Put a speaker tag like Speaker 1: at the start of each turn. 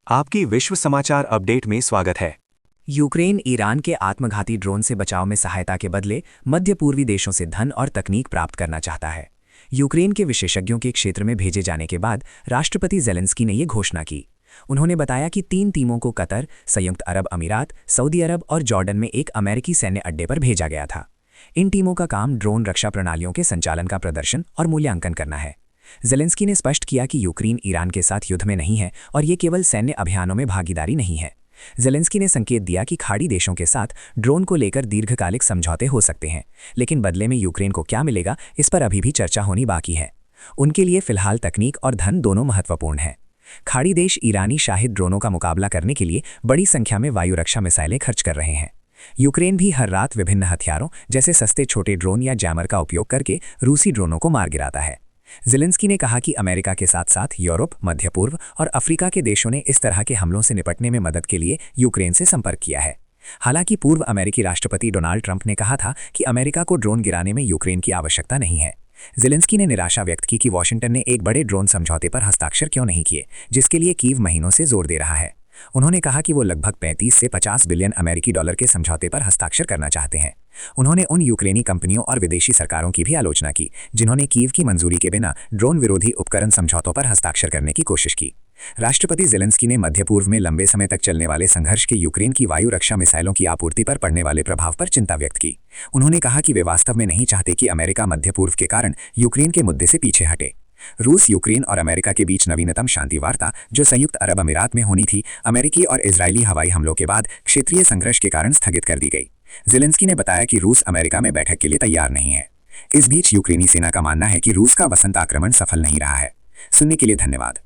Speaker 1: आपकी विश्व समाचार अपडेट में स्वागत है।
Speaker 2: यूक्रेन ईरान के आत्मघाती ड्रोन से बचाव में सहायता के बदले मध्य पूर्वी देशों से धन और तकनीक प्राप्त करना चाहता है। यूक्रेन के विशेषज्ञों के क्षेत्र में भेजे जाने के बाद राष्ट्रपति ज़ेलेंस्की ने ये घोषणा की। उन्होंने बताया कि 3 टीमों को कतर, संयुक्त अरब अमीरात, सऊदी अरब और जॉर्डन में एक अमेरिकी सैन्य अड्डे पर भेजा गया था। इन टीमों का काम ड्रोन रक्षा प्रणालियों के संचालन का प्रदर्शन और मूल्यांकन करना है। ज़ेलेंस्की ने स्पष्ट किया कि यूक्रेन ईरान के साथ युद्ध में नहीं है और ये केवल सैन्य अभियानों में भागीदारी नहीं है। ज़ेलेंस्की ने संकेत दिया कि खाड़ी देशों के साथ ड्रोन को लेकर दीर्घकालिक समझौते हो सकते हैं, लेकिन बदले में यूक्रेन को क्या मिलेगा इस पर अभी भी चर्चा होनी बाकी है। उनके लिए फिलहाल तकनीक और धन दोनों महत्वपूर्ण हैं। खाड़ी देश ईरानी शाहिद ड्रोनों का मुकाबला करने के लिए बड़ी संख्या में वायु रक्षा मिसाइलें खर्च कर रहे हैं। यूक्रेन भी हर रात विभिन्न हथियारों जैसे सस्ते छोटे ड्रोन या जैमर का उपयोग करके रूसी ड्रोनों को मार गिराता है। ज़ेलेंस्की ने कहा कि अमेरिका के साथ साथ यूरोप, मध्य पूर्व और अफ्रीका के देशों ने इस तरह के हमलों से निपटने में मदद के लिए यूक्रेन से संपर्क किया है। हालांकि पूर्व अमेरिकी राष्ट्रपति डोनाल्ड ट्रंप ने कहा था कि अमेरिका को ड्रोन गिराने में यूक्रेन की आवश्यकता नहीं है। ज़ेलेंस्की ने निराशा व्यक्त की कि वॉशिंगटन ने एक बड़े ड्रोन समझौते पर हस्ताक्षर क्यों नहीं किए, जिसके लिए कीव महीनों से जोर दे रहा है। उन्होंने कहा कि वो लगभग 35 से 50 बिलियन अमेरिकी डॉलर के समझौते पर हस्ताक्षर करना चाहते हैं। उन्होंने उन यूक्रेनी कंपनियों और विदेशी सरकारों की भी आलोचना की जिन्होंने कीव की मंजूरी के बिना ड्रोन विरोधी उपकरण समझौतों पर हस्ताक्षर करने की कोशिश की। राष्ट्रपति ज़ेलेंस्की ने मध्य पूर्व में लंबे समय तक चलने वाले संघर्ष के यूक्रेन की वायु रक्षा मिसाइलों की आपूर्ति पर पड़ने वाले प्रभाव पर चिंता व्यक्त की। उन्होंने कहा कि वे वास्तव में नहीं चाहते कि अमेरिका मध्य पूर्व के कारण यूक्रेन के मुद्दे से पीछे हटे। रूस, यूक्रेन और अमेरिका के बीच नवीनतम शांति वार्ता जो संयुक्त अरब अमीरात में होनी थी, अमेरिकी और इजरायली हवाई हमलों के बाद क्षेत्रीय संघर्ष के कारण स्थगित कर दी गई। ज़ेलेंस्की ने बताया कि रूस अमेरिका में बैठक के लिए तैयार नहीं है। इस बीच यूक्रेनी सेना का मानना है कि रूस का वसंत आक्रमण सफल नहीं रहा है। सुनने के लिए धन्यवाद।